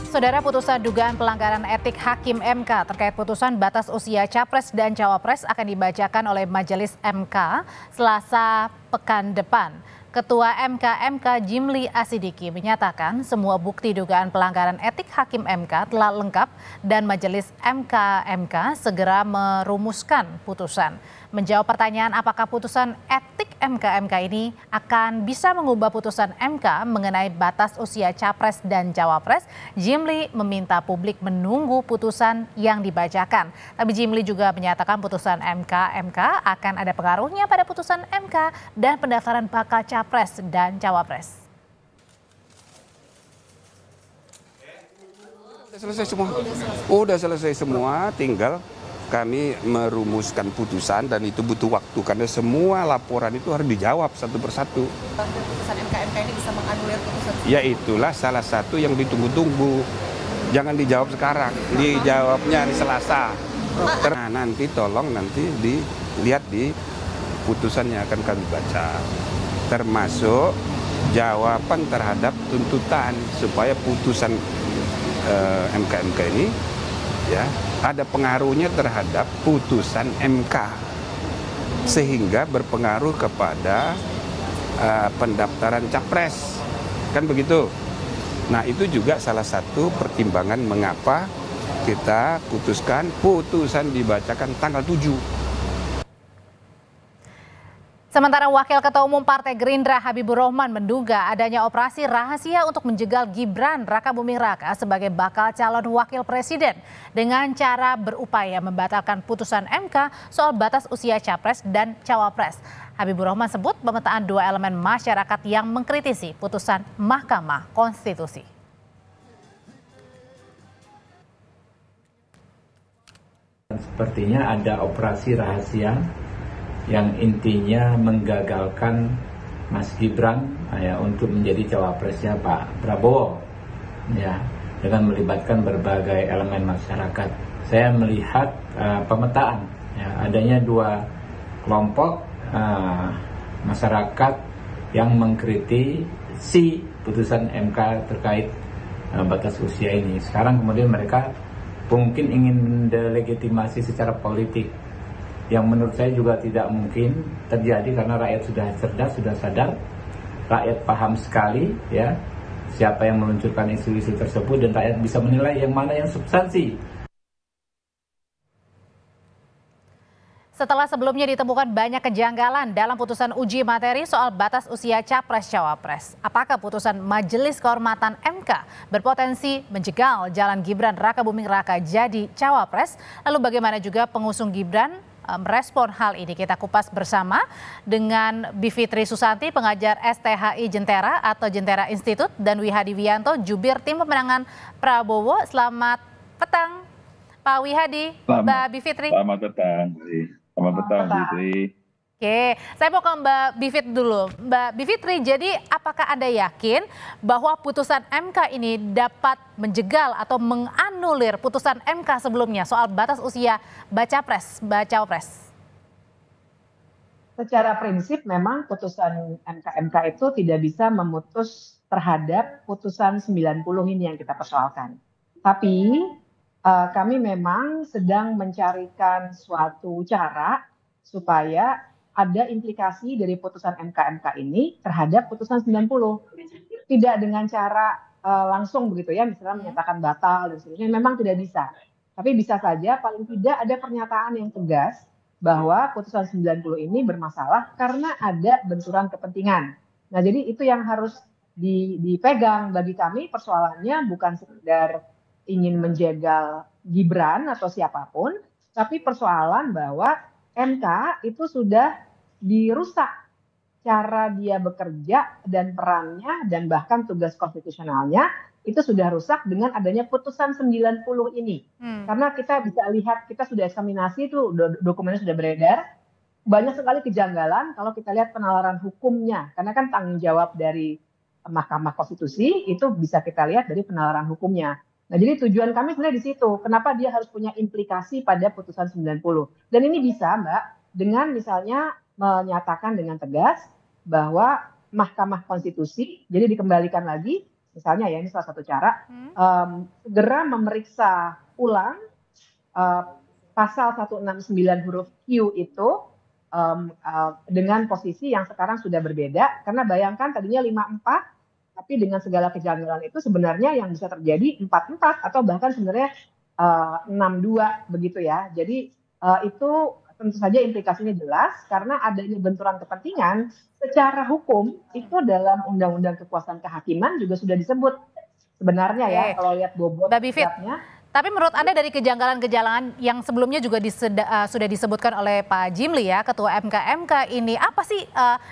Saudara, putusan dugaan pelanggaran etik Hakim MK terkait putusan batas usia Capres dan Cawapres akan dibacakan oleh Majelis MK Selasa pekan depan. Ketua MK Jimli Asidiki menyatakan semua bukti dugaan pelanggaran etik Hakim MK telah lengkap dan Majelis MK segera merumuskan putusan. Menjawab pertanyaan apakah putusan etik MK ini akan bisa mengubah putusan MK mengenai batas usia Capres dan Cawapres, Jimli meminta publik menunggu putusan yang dibacakan. Tapi Jimli juga menyatakan putusan MK akan ada pengaruhnya pada putusan MK dan pendaftaran bakal Capres dan Cawapres. Udah selesai semua, tinggal kami merumuskan putusan dan itu butuh waktu karena semua laporan itu harus dijawab satu persatu. Putusan MK ini bisa menganulir putusan? Ya itulah salah satu yang ditunggu-tunggu. Jangan dijawab sekarang, dijawabnya di Selasa. Nah, nanti tolong dilihat di putusan yang akan kami baca. Termasuk jawaban terhadap tuntutan supaya putusan MK ini ya ada pengaruhnya terhadap putusan MK sehingga berpengaruh kepada pendaftaran capres, kan begitu. Nah, itu juga salah satu pertimbangan mengapa kita putuskan putusan dibacakan tanggal 7. Sementara Wakil Ketua Umum Partai Gerindra Habibur Rahman menduga adanya operasi rahasia untuk menjegal Gibran Rakabuming Raka sebagai bakal calon wakil presiden dengan cara berupaya membatalkan putusan MK soal batas usia Capres dan Cawapres. Habibur Rahman sebut pemetaan dua elemen masyarakat yang mengkritisi putusan Mahkamah Konstitusi. Sepertinya ada operasi rahasia yang intinya menggagalkan Mas Gibran ya, untuk menjadi cawapresnya Pak Prabowo ya, dengan melibatkan berbagai elemen masyarakat. Saya melihat pemetaan ya, adanya dua kelompok masyarakat yang mengkritisi putusan MK terkait batas usia ini. Sekarang kemudian mereka mungkin ingin mendelegitimasi secara politik, yang menurut saya juga tidak mungkin terjadi karena rakyat sudah cerdas, sudah sadar, rakyat paham sekali ya siapa yang meluncurkan isu-isu tersebut dan rakyat bisa menilai yang mana yang substansi. Setelah sebelumnya ditemukan banyak kejanggalan dalam putusan uji materi soal batas usia Capres-Cawapres, apakah putusan Majelis Kehormatan MK berpotensi menjegal jalan Gibran Rakabuming Raka jadi Cawapres? Lalu bagaimana juga pengusung Gibran merespon hal ini? Kita kupas bersama dengan Bivitri Susanti, pengajar STHI Jentera atau Jentera Institute, dan Wihadi Wianto, jubir tim pemenangan Prabowo. Selamat petang, Pak Wihadi, Mbak Bivitri. Selamat petang, selamat petang, Bivitri. Oke, saya mau ke Mbak Bivit dulu. Mbak Bivitri, jadi apakah Anda yakin bahwa putusan MK ini dapat menjegal atau menganulir putusan MK sebelumnya soal batas usia Cawapres? Secara prinsip memang putusan MK itu tidak bisa memutus terhadap putusan 90 ini yang kita persoalkan. Tapi kami memang sedang mencarikan suatu cara supaya ada implikasi dari putusan MK ini terhadap putusan 90. Tidak dengan cara langsung begitu ya, misalnya menyatakan batal dan sebagainya, memang tidak bisa. Tapi bisa saja paling tidak ada pernyataan yang tegas bahwa putusan 90 ini bermasalah karena ada benturan kepentingan. Nah, jadi itu yang harus dipegang. Bagi kami persoalannya bukan sekedar ingin menjegal Gibran atau siapapun, tapi persoalan bahwa MK itu sudah dirusak cara dia bekerja dan perannya dan bahkan tugas konstitusionalnya itu sudah rusak dengan adanya putusan 90 ini. Karena kita bisa lihat, kita sudah eksaminasi itu, dokumennya sudah beredar, banyak sekali kejanggalan kalau kita lihat penalaran hukumnya, karena kan tanggung jawab dari Mahkamah Konstitusi itu bisa kita lihat dari penalaran hukumnya. Nah, jadi tujuan kami sebenarnya di situ, kenapa dia harus punya implikasi pada putusan 90. Dan ini bisa, Mbak, dengan misalnya menyatakan dengan tegas bahwa Mahkamah Konstitusi, jadi dikembalikan lagi misalnya ya ini salah satu cara, segera memeriksa ulang pasal 169 huruf Q itu dengan posisi yang sekarang sudah berbeda, karena bayangkan tadinya 54, tapi dengan segala kejanggalan itu sebenarnya yang bisa terjadi 44 atau bahkan sebenarnya 62 begitu ya. Jadi itu tentu saja implikasinya jelas karena adanya benturan kepentingan secara hukum itu dalam Undang-Undang Kekuasaan Kehakiman juga sudah disebut sebenarnya ya kalau lihat bobot Mbak Bivit. draftnya. Tapi menurut Anda dari kejanggalan-kejanggalan yang sebelumnya juga sudah disebutkan oleh Pak Jimli ya, Ketua MK ini, apa sih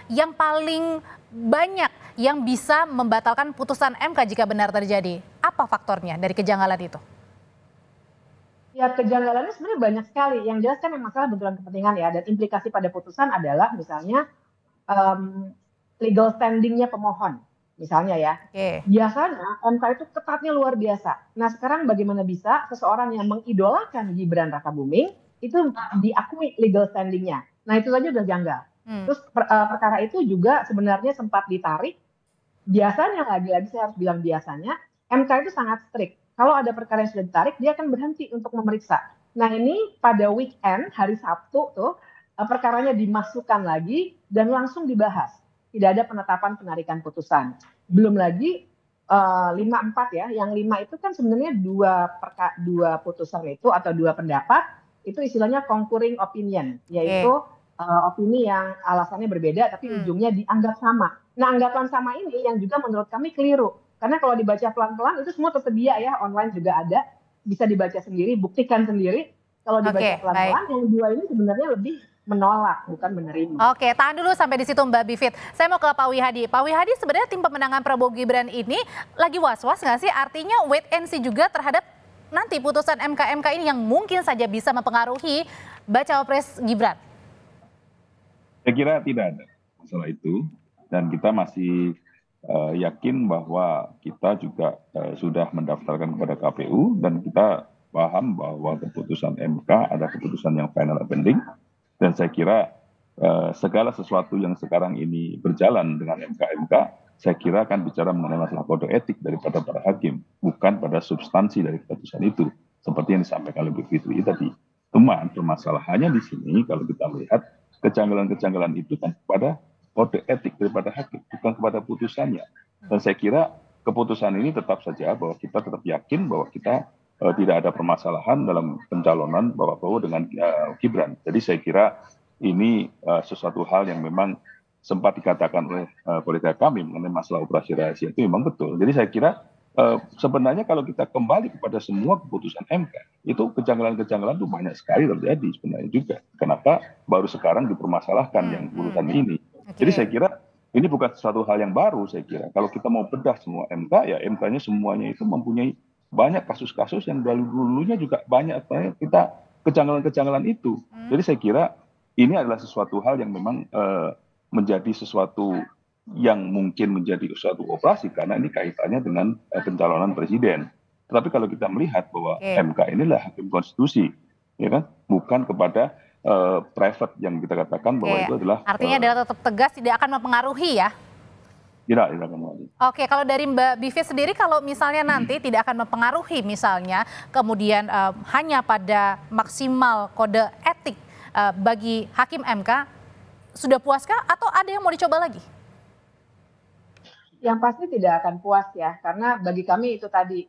yang paling banyak yang bisa membatalkan putusan MK jika benar terjadi? Apa faktornya dari kejanggalan itu? Ya kejanggalannya sebenarnya banyak sekali. Yang jelas kan yang masalah benturan kepentingan ya, dan implikasi pada putusan adalah misalnya legal standingnya pemohon. Misalnya ya, biasanya MK itu ketatnya luar biasa. Nah sekarang bagaimana bisa seseorang yang mengidolakan Gibran Rakabuming itu diakui legal standingnya. Nah itu saja udah janggal. Terus perkara itu juga sebenarnya sempat ditarik. Biasanya lagi-lagi saya harus bilang biasanya, MK itu sangat strict. Kalau ada perkara yang sudah ditarik, dia akan berhenti untuk memeriksa. Nah ini pada weekend, hari Sabtu tuh, perkaranya dimasukkan lagi dan langsung dibahas. Tidak ada penetapan penarikan putusan. Belum lagi 54 ya, yang 5 itu kan sebenarnya dua putusan itu atau dua pendapat, itu istilahnya concurring opinion, yaitu opini yang alasannya berbeda tapi ujungnya dianggap sama. Nah anggapan sama ini yang juga menurut kami keliru. Karena kalau dibaca pelan-pelan itu semua tersedia ya, online juga ada, bisa dibaca sendiri, buktikan sendiri. Kalau dibaca pelan-pelan, yang dua ini sebenarnya lebih menolak, bukan menerima. Oke, tahan dulu sampai di situ Mbak Bivit. Saya mau ke Pak Wihadi. Pak Wihadi, sebenarnya tim pemenangan Prabowo Gibran ini lagi was-was nggak sih? Artinya wait and see juga terhadap nanti putusan MK ini yang mungkin saja bisa mempengaruhi bacawa pres Gibran. Saya kira tidak ada masalah itu, dan kita masih yakin bahwa kita juga sudah mendaftarkan kepada KPU, dan kita paham bahwa keputusan MK ada keputusan yang final and binding. Dan saya kira segala sesuatu yang sekarang ini berjalan dengan MK, saya kira akan bicara mengenai masalah kode etik daripada para hakim, bukan pada substansi dari keputusan itu, seperti yang disampaikan oleh Bu Fitri tadi. Cuman permasalahannya di sini kalau kita melihat kejanggalan-kejanggalan itu kan kepada kode etik daripada hakim, bukan kepada putusannya. Dan saya kira keputusan ini tetap saja bahwa kita tetap yakin bahwa kita tidak ada permasalahan dalam pencalonan Bapak Prabowo dengan Gibran. Jadi saya kira ini sesuatu hal yang memang sempat dikatakan oleh kolega kami mengenai masalah operasi rahasia itu memang betul. Jadi saya kira sebenarnya kalau kita kembali kepada semua keputusan MK, itu kejanggalan-kejanggalan itu banyak sekali terjadi sebenarnya juga. Kenapa baru sekarang dipermasalahkan yang urusan ini? Jadi saya kira ini bukan sesuatu hal yang baru saya kira. Kalau kita mau bedah semua MK, ya MK-nya semuanya itu mempunyai banyak kasus-kasus yang dulunya juga banyak kita kejanggalan-kejanggalan itu. Jadi saya kira ini adalah sesuatu hal yang memang menjadi sesuatu yang mungkin menjadi suatu operasi karena ini kaitannya dengan pencalonan presiden. Tetapi kalau kita melihat bahwa MK inilah hakim konstitusi, ya kan, bukan kepada private yang kita katakan bahwa itu adalah artinya adalah tetap tegas, tidak akan mempengaruhi ya. Tidak akan mempengaruhi. Oke, kalau dari Mbak Bivit sendiri, kalau misalnya nanti tidak akan mempengaruhi misalnya kemudian hanya pada maksimal kode etik bagi hakim MK, sudah puaskah atau ada yang mau dicoba lagi? Yang pasti tidak akan puas ya, karena bagi kami itu tadi,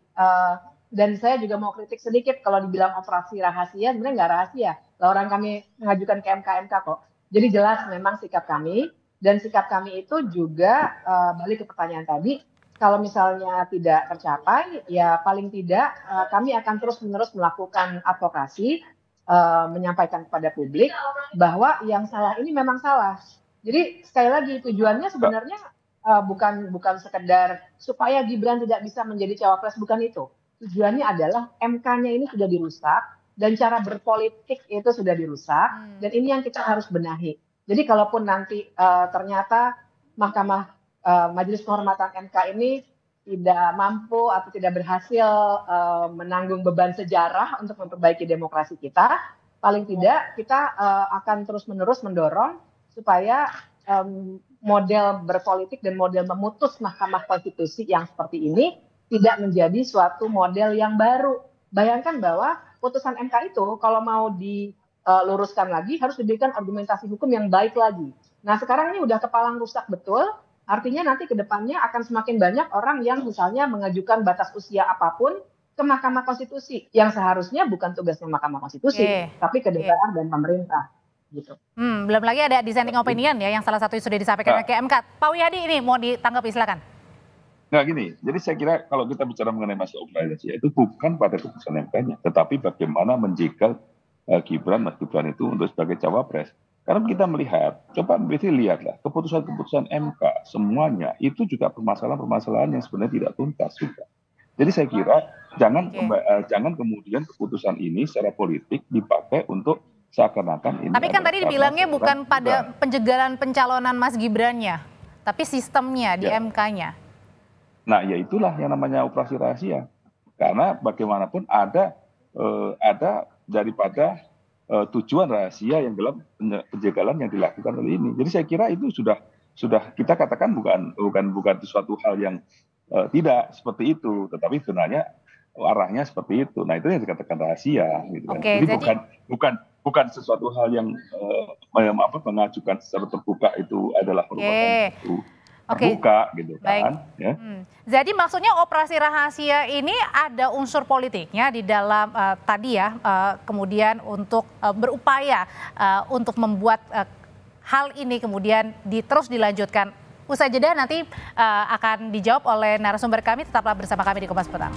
dan saya juga mau kritik sedikit kalau dibilang operasi rahasia, sebenarnya nggak rahasia. Lah orang kami mengajukan ke MK kok. Jadi jelas memang sikap kami, dan sikap kami itu juga balik ke pertanyaan tadi, kalau misalnya tidak tercapai, ya paling tidak kami akan terus-menerus melakukan advokasi, menyampaikan kepada publik bahwa yang salah ini memang salah. Jadi sekali lagi tujuannya sebenarnya bukan sekedar supaya Gibran tidak bisa menjadi cawapres, bukan itu. Tujuannya adalah MK-nya ini sudah dirusak dan cara berpolitik itu sudah dirusak, dan ini yang kita harus benahi. Jadi kalaupun nanti ternyata Majelis Kehormatan MK ini tidak mampu atau tidak berhasil menanggung beban sejarah untuk memperbaiki demokrasi kita, paling tidak kita akan terus-menerus mendorong supaya model berpolitik dan model memutus Mahkamah Konstitusi yang seperti ini tidak menjadi suatu model yang baru. Bayangkan bahwa putusan MK itu kalau mau diluruskan lagi harus diberikan argumentasi hukum yang baik lagi. Nah sekarang ini udah kepalang rusak betul, artinya nanti ke depannya akan semakin banyak orang yang misalnya mengajukan batas usia apapun ke Mahkamah Konstitusi, yang seharusnya bukan tugasnya Mahkamah Konstitusi, tapi ke DPR dan pemerintah. Gitu. Belum lagi ada dissenting opinion ya, yang salah satu sudah disampaikan ke MK. Pak Wihadi ini mau ditanggapi, silakan. Nah gini, jadi saya kira kalau kita bicara mengenai masalah optimalisasi itu bukan pada keputusan MK-nya, tetapi bagaimana menjegal Mas Gibran itu untuk sebagai cawapres. Karena kita melihat, coba berarti lihatlah keputusan-keputusan MK semuanya itu juga permasalahan-permasalahan yang sebenarnya tidak tuntas juga. Jadi saya kira jangan kemudian keputusan ini secara politik dipakai untuk seakan-akan ini. Tapi kan tadi dibilangnya bukan pada penjegalan pencalonan Mas Gibrannya, tapi sistemnya di MK-nya. Nah, ya itulah yang namanya operasi rahasia. Karena bagaimanapun ada daripada tujuan rahasia yang dalam penjagalan yang dilakukan oleh ini. Jadi saya kira itu sudah kita katakan bukan suatu hal yang tidak seperti itu, tetapi sebenarnya arahnya seperti itu. Nah, itu yang dikatakan rahasia gitu kan. Jadi bukan sesuatu hal yang mengajukan secara terbuka itu adalah merupakan itu terbuka gitu kan. Ya. Jadi maksudnya operasi rahasia ini ada unsur politiknya di dalam tadi ya, kemudian untuk berupaya untuk membuat hal ini kemudian terus dilanjutkan. Usai jeda nanti akan dijawab oleh narasumber kami. Tetaplah bersama kami di Kompas Petang.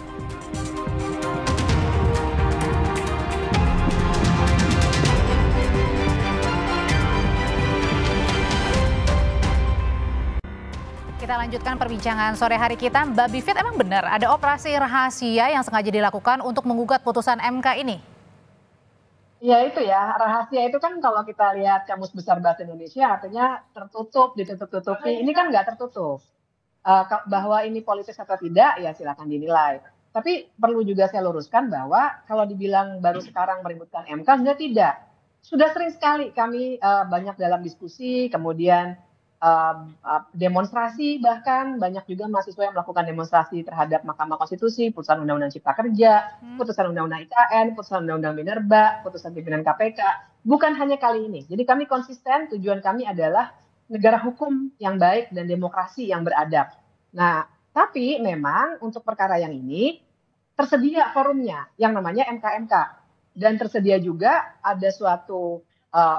Kita lanjutkan perbincangan sore hari kita. Mbak Bivit, emang benar ada operasi rahasia yang sengaja dilakukan untuk menggugat putusan MK ini? Ya itu ya, rahasia itu kan kalau kita lihat Kamus Besar Bahasa Indonesia artinya tertutup, ditutup-tutupi. Ini kan nggak tertutup. Bahwa ini politis atau tidak ya silakan dinilai. Tapi perlu juga saya luruskan bahwa kalau dibilang baru sekarang meributkan MK, sebenarnya tidak. Sudah sering sekali kami banyak dalam diskusi, kemudian demonstrasi, bahkan banyak juga mahasiswa yang melakukan demonstrasi terhadap Mahkamah Konstitusi, putusan Undang-Undang Cipta Kerja, putusan Undang-Undang IKN, putusan Undang-Undang Minerba, putusan pimpinan KPK. Bukan hanya kali ini. Jadi kami konsisten, tujuan kami adalah negara hukum yang baik dan demokrasi yang beradab. Nah, tapi memang untuk perkara yang ini tersedia forumnya yang namanya MK-MK. Dan tersedia juga ada suatu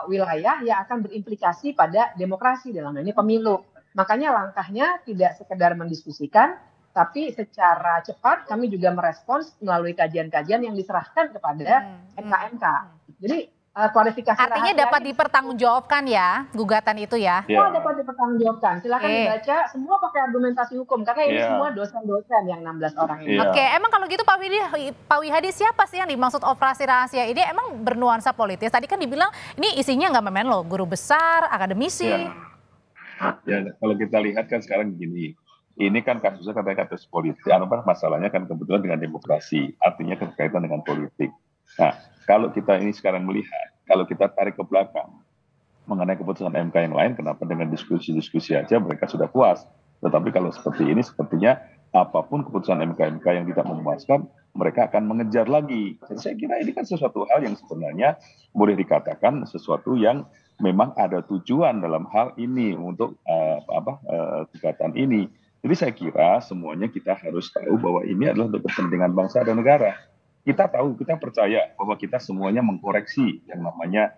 wilayah yang akan berimplikasi pada demokrasi dalam hal ini pemilu. Makanya langkahnya tidak sekedar mendiskusikan, tapi secara cepat kami juga merespons melalui kajian-kajian yang diserahkan kepada MK-MK. Jadi klarifikasi artinya dapat dipertanggungjawabkan ya gugatan itu ya? Semua dapat dipertanggungjawabkan. Silakan dibaca, semua pakai argumentasi hukum karena ini semua dosen-dosen yang 16 orang ini. Oke, emang kalau gitu Pak Wihadi siapa sih yang dimaksud operasi rahasia ini? Emang bernuansa politis? Tadi kan dibilang ini isinya nggak main-main loh, guru besar, akademisi. Ya, kalau kita lihat kan sekarang gini, ini kan kasusnya katanya kasus politik, masalahnya kan kebetulan dengan demokrasi, artinya berkaitan dengan politik. Nah, kalau kita ini sekarang melihat, kalau kita tarik ke belakang mengenai keputusan MK yang lain, kenapa dengan diskusi-diskusi aja mereka sudah puas. Tetapi kalau seperti ini, sepertinya apapun keputusan MK-MK yang tidak memuaskan, mereka akan mengejar lagi. Jadi saya kira ini kan sesuatu hal yang sebenarnya boleh dikatakan sesuatu yang memang ada tujuan dalam hal ini untuk gugatan ini. Jadi saya kira semuanya kita harus tahu bahwa ini adalah untuk kepentingan bangsa dan negara. Kita tahu, kita percaya bahwa kita semuanya mengkoreksi yang namanya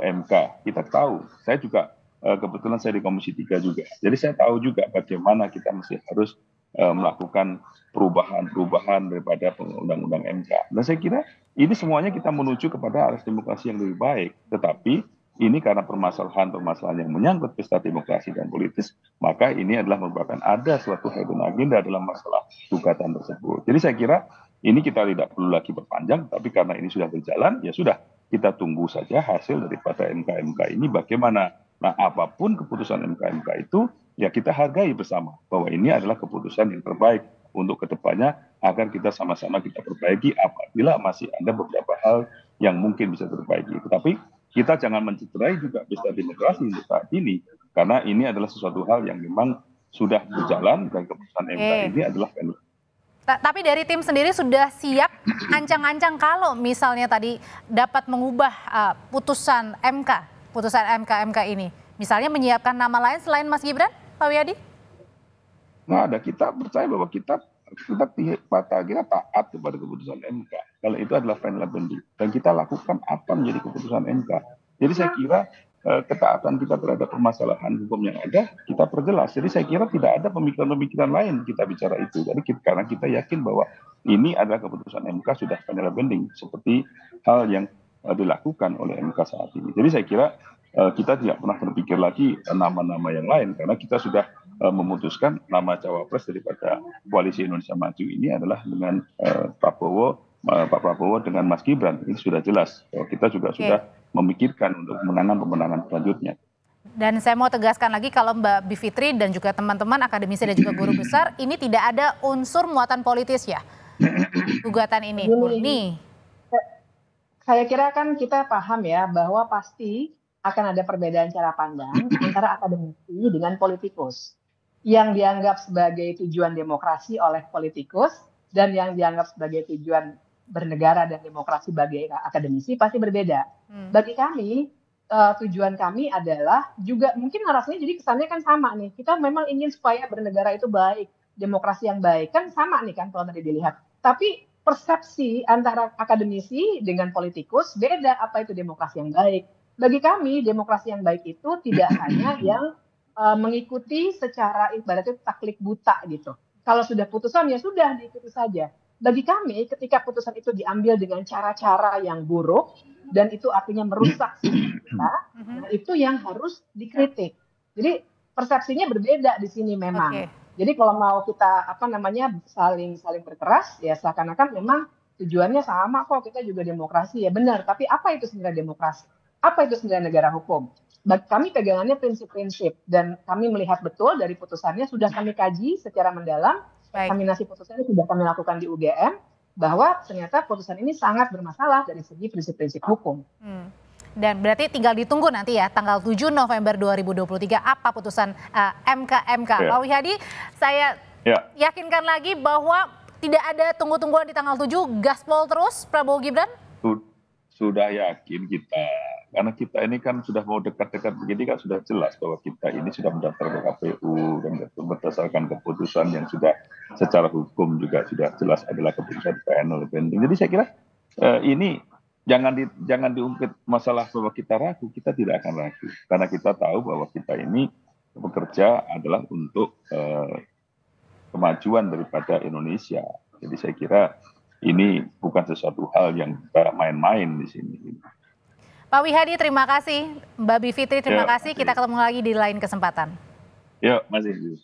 MK. Kita tahu, saya juga kebetulan saya di Komisi 3 juga. Jadi saya tahu juga bagaimana kita masih harus melakukan perubahan-perubahan daripada undang-undang MK. Dan saya kira ini semuanya kita menuju kepada arah demokrasi yang lebih baik. Tetapi ini karena permasalahan-permasalahan yang menyangkut pesta demokrasi dan politis, maka ini adalah merupakan ada suatu hidden agenda dalam masalah gugatan tersebut. Jadi saya kira ini kita tidak perlu lagi berpanjang, tapi karena ini sudah berjalan, ya sudah, kita tunggu saja hasil daripada MK-MK ini bagaimana. Nah, apapun keputusan MK-MK itu, ya kita hargai bersama, bahwa ini adalah keputusan yang terbaik untuk kedepannya, agar kita sama-sama kita perbaiki apabila masih ada beberapa hal yang mungkin bisa diperbaiki. Tetapi kita jangan mencederai juga pesta demokrasi untuk saat ini, Karena ini adalah sesuatu hal yang memang sudah berjalan dan keputusan MK ini adalah final. Tapi dari tim sendiri sudah siap ancang-ancang kalau misalnya tadi dapat mengubah putusan MK ini. Misalnya menyiapkan nama lain selain Mas Gibran, Pak Wiyadi? Nggak ada, kita percaya bahwa kita taat kepada keputusan MK. Kalau itu adalah final binding. Dan kita lakukan apa menjadi keputusan MK. Jadi saya kira ketaatan kita terhadap permasalahan hukum yang ada, kita perjelas. Jadi saya kira tidak ada pemikiran-pemikiran lain kita bicara itu. Jadi karena kita yakin bahwa ini adalah keputusan MK sudah final binding. Seperti hal yang dilakukan oleh MK saat ini. Jadi saya kira kita tidak pernah berpikir lagi nama-nama yang lain. Karena kita sudah memutuskan nama cawapres daripada Koalisi Indonesia Maju ini adalah dengan Pak Prabowo dengan Mas Gibran. Ini sudah jelas. Kita juga sudah memikirkan untuk pemenangan selanjutnya. Dan saya mau tegaskan lagi kalau Mbak Bivitri dan juga teman-teman akademisi dan juga guru besar, ini tidak ada unsur muatan politis ya, gugatan ini. Murni. Saya kira kan kita paham ya bahwa pasti akan ada perbedaan cara pandang antara akademisi dengan politikus. Yang dianggap sebagai tujuan demokrasi oleh politikus dan yang dianggap sebagai tujuan bernegara dan demokrasi bagi akademisi pasti berbeda. Bagi kami, tujuan kami adalah juga mungkin narasinya jadi kesannya kan sama nih. Kita memang ingin supaya bernegara itu baik, demokrasi yang baik. Kan sama nih kan kalau tadi dilihat. Tapi persepsi antara akademisi dengan politikus beda apa itu demokrasi yang baik. Bagi kami, demokrasi yang baik itu tidak hanya yang mengikuti secara ibaratnya taklid buta gitu. Kalau sudah putusan ya sudah diikuti saja. Bagi kami ketika putusan itu diambil dengan cara-cara yang buruk dan itu artinya merusak kita, itu yang harus dikritik. Jadi persepsinya berbeda di sini memang. Jadi kalau mau kita saling berkeras ya seakan-akan memang tujuannya sama kok, kita juga demokrasi ya benar. Tapi apa itu sebenarnya demokrasi? Apa itu sebenarnya negara hukum? Kami pegangannya prinsip-prinsip dan kami melihat betul dari putusannya sudah kami kaji secara mendalam. Eksaminasi putusannya sudah kami lakukan di UGM bahwa ternyata putusan ini sangat bermasalah dari segi prinsip-prinsip hukum. Dan berarti tinggal ditunggu nanti ya tanggal 7 November 2023 apa putusan MK. Pak Wiyadi, saya yakinkan lagi bahwa tidak ada tunggu-tungguan di tanggal 7, gaspol terus Prabowo Gibran? Sudah yakin kita, karena kita ini kan sudah mau dekat-dekat begini kan sudah jelas bahwa kita ini sudah mendaftar ke KPU dan berdasarkan keputusan yang sudah secara hukum juga sudah jelas adalah keputusan final binding. Jadi saya kira ini jangan diungkit masalah bahwa kita ragu, kita tidak akan ragu karena kita tahu bahwa kita ini bekerja adalah untuk kemajuan daripada Indonesia. Jadi saya kira ini bukan sesuatu hal yang main-main di sini. Pak Wiyadi, terima kasih. Mbak Bivitri, terima kasih. Kita ketemu lagi di lain kesempatan. Yuk, masih.